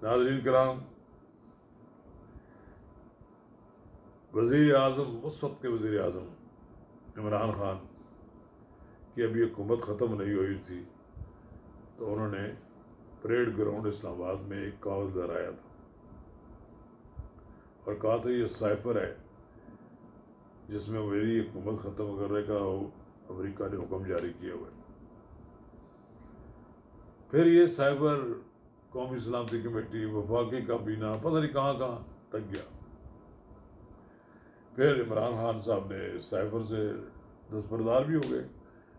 ناظرین کرام، وزیر اعظم اس وقت کے وزیر اعظم عمران خان کی ابھی حکومت ختم نہیں ہوئی تھی تو انہوں نے پریڈ گراؤنڈ اسلام آباد میں ایک کاغذ لہرایا تھا اور کہا تھا یہ سائفر ہے جس میں میری حکومت ختم کرنے کا امریکہ نے حکم جاری کیا ہوا ہے۔ پھر یہ سائبر قومی سلامتی کمیٹی، وفاقی کابینہ، پتہ نہیں کہاں کہاں تک گیا۔ پھر عمران خان صاحب نے سائبر سے دستبردار بھی ہو گئے،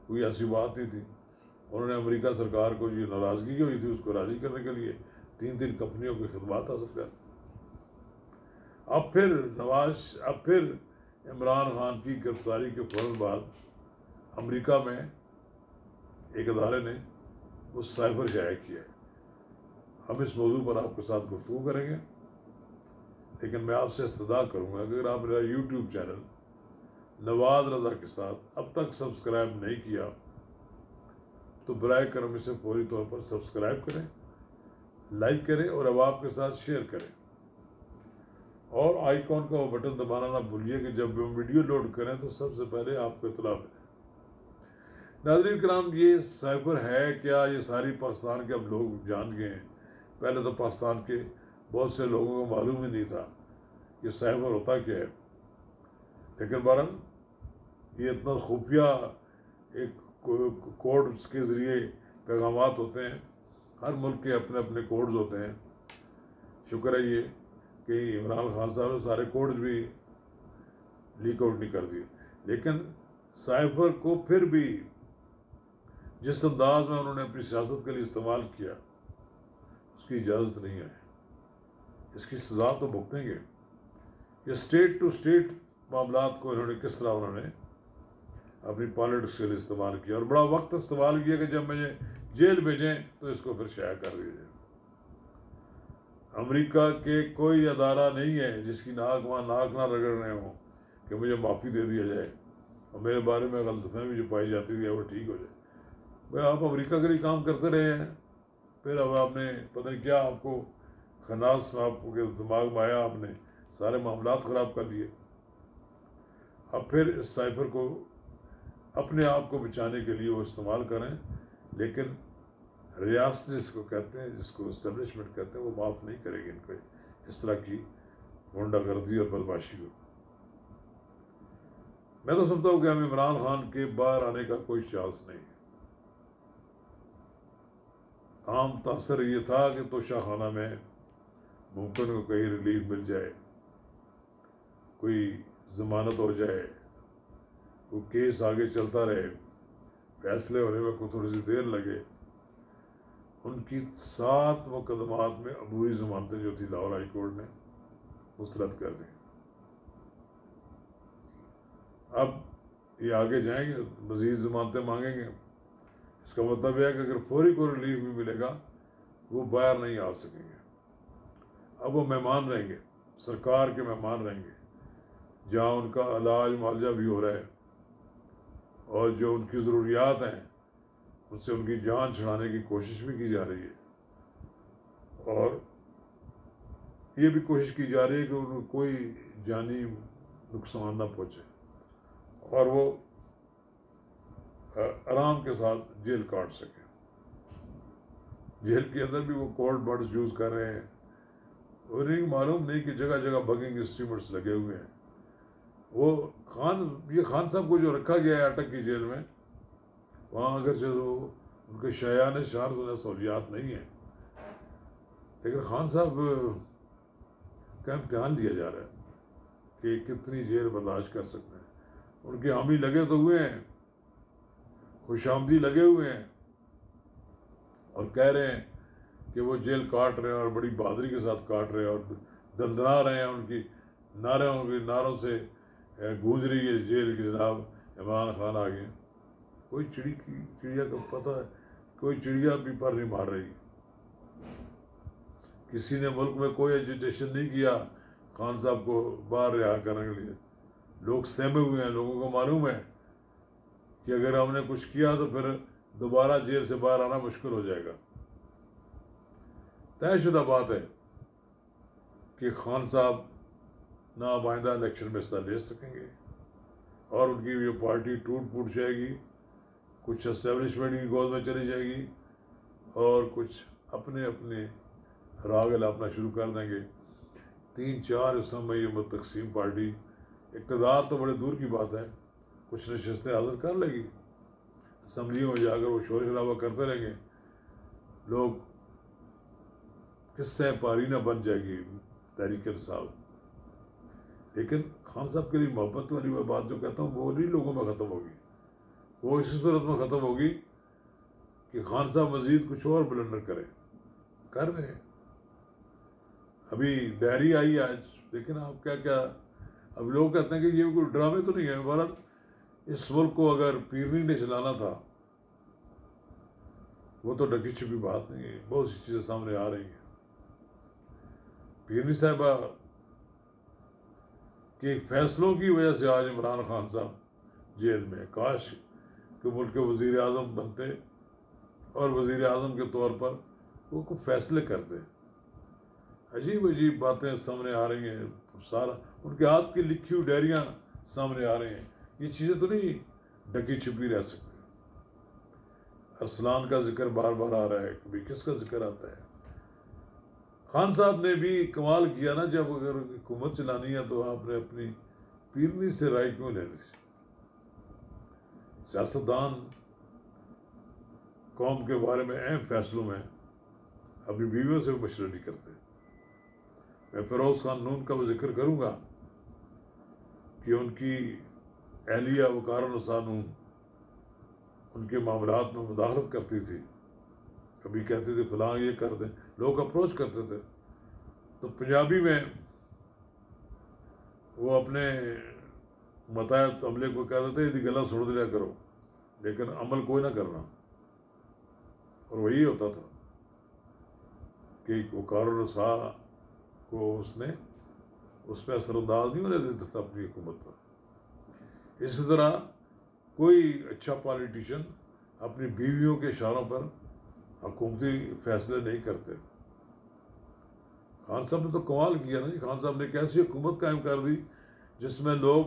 کوئی ایسی بات نہیں تھی۔ انہوں نے امریکہ سرکار کو جو ناراضگی ہوئی تھی اس کو راضی کرنے کے لیے 3 کمپنیوں کی خدمات حاصل کر۔ اب پھر عمران خان کی گرفتاری کے فوراً بعد امریکہ میں ایک ادارے نے وہ سائبر شائع کیا ہے۔ ہم اس موضوع پر آپ کے ساتھ گفتگو کریں گے، لیکن میں آپ سے استدعا کروں گا کہ اگر آپ میرا یوٹیوب چینل نواز رضا کے ساتھ اب تک سبسکرائب نہیں کیا تو برائے کرم اسے فوری طور پر سبسکرائب کریں، لائک کریں اور اب آپ کے ساتھ شیئر کریں، اور آئیکن کا وہ بٹن دبانا نہ بھولیے کہ جب ہم ویڈیو لوڈ کریں تو سب سے پہلے آپ کو اطلاع ملے۔ ناظرین کرام، یہ سائبر ہے کیا؟ یہ ساری پاکستان کے اب لوگ جان گئے ہیں۔ پہلے تو پاکستان کے بہت سے لوگوں کو معلوم ہی نہیں تھا یہ سائبر ہوتا کیا ہے، لیکن بہرحال یہ اتنا خفیہ ایک کوڈز کے ذریعے پیغامات ہوتے ہیں۔ ہر ملک کے اپنے اپنے کوڈز ہوتے ہیں۔ شکر ہے یہ کہ عمران خان صاحب نے سارے کوڈز بھی لیک آؤٹ نہیں کر دیے، لیکن سائبر کو پھر بھی جس انداز میں انہوں نے اپنی سیاست کے لیے استعمال کیا اس کی اجازت نہیں ہے، اس کی سزا تو بھگتیں گے۔ یہ اسٹیٹ ٹو اسٹیٹ معاملات کو کس طرح انہوں نے اپنی پالیٹکس کے لیے استعمال کیا، اور بڑا وقت استعمال کیا کہ جب مجھے جیل بھیجیں تو اس کو پھر شائع کر دیجیے۔ امریکہ کے کوئی ادارہ نہیں ہے جس کی ناک نہ رگڑ رہے ہوں کہ مجھے معافی دے دیا جائے اور میرے بارے میں غلط فہمی جو پائی جاتی تھی وہ ٹھیک ہو جائے۔ بھائی آپ امریکہ کے لیے کام کرتے رہے ہیں، پھر اب آپ نے پتہ نہیں کیا آپ کو خناس آپ کے دماغ میں آیا، آپ نے سارے معاملات خراب کر دیے۔ اب پھر اس سائفر کو اپنے آپ کو بچانے کے لیے وہ استعمال کریں، لیکن ریاست جس کو کہتے ہیں، جس کو اسٹیبلشمنٹ کہتے ہیں، وہ معاف نہیں کرے گی ان کو اس طرح کی غنڈہ گردی اور بدماشی کو۔ میں تو سمجھتا ہوں کہ ہمیں عمران خان کے باہر آنے کا کوئی چانس نہیں ہے۔ عام تاثر یہ تھا کہ توشہ خانہ میں ممکن کو کہیں ریلیف مل جائے، کوئی ضمانت ہو جائے، کوئی کیس آگے چلتا رہے، فیصلے ہونے میں کوئی تھوڑی سی دیر لگے۔ ان کی 7 مقدمات میں عبوری ضمانتیں جو تھی لاہور ہائی کورٹ نے مسترد کر دیں۔ اب یہ آگے جائیں گے، مزید ضمانتیں مانگیں گے۔ اس کا مطلب یہ ہے کہ اگر فوری کو ریلیف بھی ملے گا وہ باہر نہیں آ سکیں گے۔ اب وہ مہمان رہیں گے، سرکار کے مہمان رہیں گے، جہاں ان کا علاج معالجہ بھی ہو رہا ہے اور جو ان کی ضروریات ہیں ان سے ان کی جان چھڑانے کی کوشش بھی کی جا رہی ہے، اور یہ بھی کوشش کی جا رہی ہے کہ ان کو کوئی جانی نقصان نہ پہنچے اور وہ آرام کے ساتھ جیل کاٹ سکیں۔ جیل کے اندر بھی وہ کولڈ برڈز یوز کر رہے ہیں، انہیں معلوم نہیں کہ جگہ جگہ بگنگ اسٹریمرز لگے ہوئے ہیں۔ یہ خان صاحب کو جو رکھا گیا ہے اٹک کی جیل میں، وہاں اگرچہ وہ ان کے شایان شان سہولیات نہیں ہیں، لیکن خان صاحب کا امتحان لیا جا رہا ہے کہ کتنی جیل برداشت کر سکتے ہیں۔ ان کے حامی لگے تو ہوئے ہیں، خوش آمدی لگے ہوئے ہیں اور کہہ رہے ہیں کہ وہ جیل کاٹ رہے ہیں اور بڑی بہادری کے ساتھ کاٹ رہے ہیں اور دندنا رہے ہیں، ان کی نعروں سے گونج رہی ہے جیل کی، جناب عمران خان آ گئے۔ کوئی چڑیا کو پتہ ہے، کوئی چڑیا بھی پر نہیں مار رہی۔ کسی نے ملک میں کوئی ایجیٹیشن نہیں کیا خان صاحب کو باہر رہا کرنے کے لیے۔ لوگ سہمے ہوئے ہیں، لوگوں کو معلوم ہے کہ اگر ہم نے کچھ کیا تو پھر دوبارہ جیل سے باہر آنا مشکل ہو جائے گا۔ طے شدہ بات ہے کہ خان صاحب نہ اب آئندہ الیکشن میں حصہ لے سکیں گے، اور ان کی یہ پارٹی ٹوٹ پھوٹ جائے گی، کچھ اسٹیبلشمنٹ کی گود میں چلی جائے گی، اور کچھ اپنے اپنے راگ الاپنا شروع کر دیں گے۔ 3-4 اس میں یہ تقسیم پارٹی اقتدار تو بڑے دور کی بات ہے، کچھ نشستیں حاصل کر لے گی، اسمبلیوں میں جا کر وہ شور شرابہ کرتے رہیں گے، لوگ کس سے پارینہ بن جائے گی تحریک انصاف۔ لیکن خان صاحب کے لیے محبت والی میں بات جو کہتا ہوں وہ نہیں لوگوں میں ختم ہوگی، وہ اسی صورت میں ختم ہوگی کہ خان صاحب مزید کچھ اور بلنڈر کر رہے ہیں۔ ابھی ڈائری آئی آج، لیکن آپ کیا اب لوگ کہتے ہیں کہ یہ کوئی ڈرامے تو نہیں ہے۔ بہرحال اس ملک کو اگر پیرنی نے چلانا تھا، وہ تو ڈکی چھپی بات نہیں ہے، بہت سی چیزیں سامنے آ رہی ہیں۔ پیرنی صاحبہ کے فیصلوں کی وجہ سے آج عمران خان صاحب جیل میں، کاش کہ ملک کے وزیر اعظم بنتے اور وزیر اعظم کے طور پر وہ کچھ فیصلے کرتے۔ عجیب عجیب باتیں سامنے آ رہی ہیں، سارا ان کے ہاتھ کی لکھی ہوئی ڈائریاں سامنے آ رہی ہیں۔ یہ چیزیں تو نہیں ڈکی چھپی رہ سکتی۔ ارسلان کا ذکر بار بار آ رہا ہے، کبھی کس کا ذکر آتا ہے۔ خان صاحب نے بھی کمال کیا نا، جب اگر حکومت چلانی ہے تو آپ نے اپنی پیرنی سے رائے کیوں لینی تھی؟ سیاستدان قوم کے بارے میں اہم فیصلوں میں اپنی بیویوں سے مشورہ نہیں کرتے۔ میں فیروز خان نون کا وہ ذکر کروں گا کہ ان کی اہلیہ وقار النساء نون ان کے معاملات میں مداخلت کرتی تھی، کبھی کہتے تھے فلاں یہ کر دیں، لوگ اپروچ کرتے تھے تو پنجابی میں وہ اپنے متحد عملے کو کہتے تھے یہ گلا سن دیا کرو، لیکن عمل کوئی نہ کرنا۔ اور وہی ہوتا تھا کہ وقار النساء کو اس پہ اثر انداز نہیں ہونے دیتا تھا اپنی حکومت پر۔ اسی طرح کوئی اچھا پالیٹیشین اپنی بیویوں کے اشاروں پر حکومتی فیصلے نہیں کرتے۔ خان صاحب نے تو کمال کیا نا جی، خان صاحب نے ایک ایسی حکومت قائم کر دی جس میں لوگ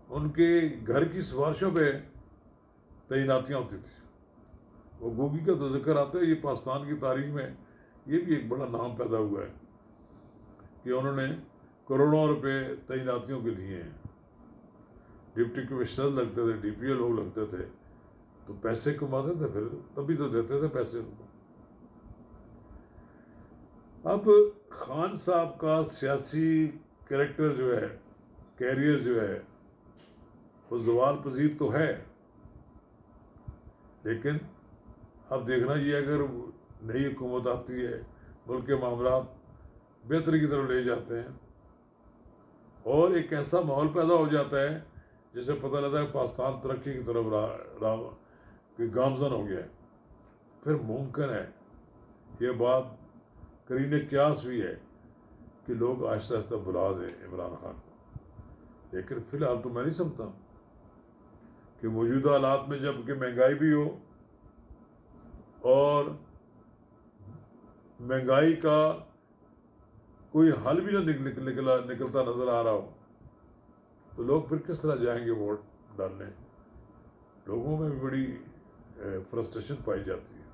ان کے گھر کی سفارشوں پہ تعیناتیاں ہوتی تھیں۔ وہ گوگی کا تو ذکر آتا ہے، یہ پاکستان کی تاریخ میں یہ بھی ایک بڑا نام پیدا ہوا ہے کہ انہوں نے کروڑوں روپے تعیناتیوں کے لیے ہیں۔ ڈپٹی کمشنر لگتے تھے، ڈی پی او لوگ لگتے تھے، تو پیسے کماتے تھے، پھر تبھی تو دیتے تھے پیسے ان کو۔ اب خان صاحب کا سیاسی کریکٹر جو ہے، کیریئر جو ہے، وہ زوال پذیر تو ہے، لیکن اب دیکھنا یہ اگر نئی حکومت آتی ہے، ملک کے معاملات بہتری کی طرف لے جاتے ہیں اور ایک ایسا ماحول پیدا ہو جاتا ہے جسے پتہ لگتا ہے کہ پاکستان ترقی کی طرف گامزن ہو گیا ہے، پھر ممکن ہے، یہ بات قرین قیاس بھی ہے کہ لوگ آہستہ آہستہ بلا دیں عمران خان کو۔ لیکن فی الحال تو میں نہیں سمجھتا کہ موجودہ حالات میں جب کہ مہنگائی بھی ہو اور مہنگائی کا کوئی حل بھی نہ نکلتا نظر آ رہا ہو، تو لوگ پھر کس طرح جائیں گے ووٹ ڈالنے؟ لوگوں میں بھی بڑی فرسٹریشن پائی جاتی ہے۔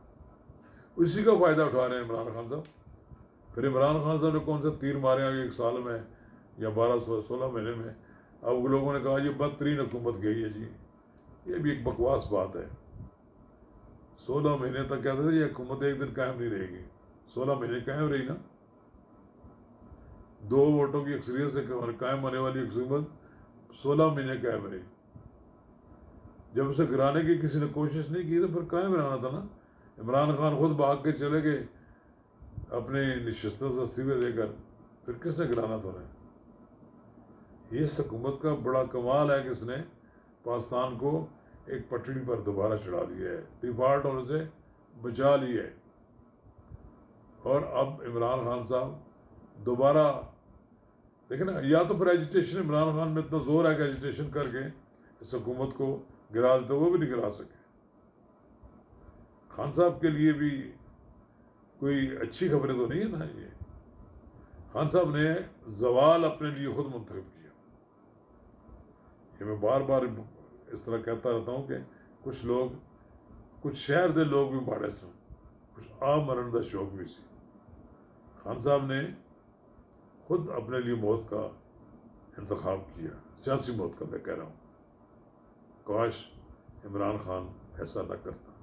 اسی کا فائدہ اٹھا رہے ہیں عمران خان صاحب۔ پھر عمران خان صاحب نے کون سے تیر مارے ہیں 1 سال میں یا 12-16 مہینے میں؟ اب لوگوں نے کہا یہ بدترین حکومت گئی ہے جی، یہ بھی ایک بکواس بات ہے۔ 16 مہینے تک کہتے تھے یہ حکومت ایک دن قائم نہیں رہے گی، 16 مہینے قائم رہی نا۔ 2 ووٹوں کی اکثریت سے قائم ہونے والی حکومت 16 مہینے قائم رہی۔ جب اسے گرانے کی کسی نے کوشش نہیں کی تو پھر قائم رہنا تھا نا۔ عمران خان خود بھاگ کے چلے گئے اپنی نشستوں سے استعفے دے کر، پھر کس نے گرانا تھا انہیں؟ یہ اس حکومت کا بڑا کمال ہے کہ اس نے پاکستان کو ایک پٹڑی پر دوبارہ چڑھا دیا ہے، ڈیفالٹ ہونے سے بچا لی ہے۔ اور اب عمران خان صاحب دوبارہ دیکھیں نا، یا تو پھر ایجیٹیشن، عمران خان میں اتنا زور ہے کہ ایجیٹیشن کر کے اس حکومت کو گرا دیتے، وہ بھی نہیں گرا سکے۔ خان صاحب کے لیے بھی کوئی اچھی خبریں تو نہیں ہے نا یہ. خان صاحب نے زوال اپنے لیے خود منتخب کیا. یہ میں بار بار اس طرح کہتا رہتا ہوں کہ کچھ شہر دے لوگ بھی ماڑے سن، کچھ آ مرن دا شوق بھی سی. خان صاحب نے خود اپنے لیے موت کا انتخاب کیا، سیاسی موت کا میں کہہ رہا ہوں. کاش عمران خان ایسا نہ کرتا.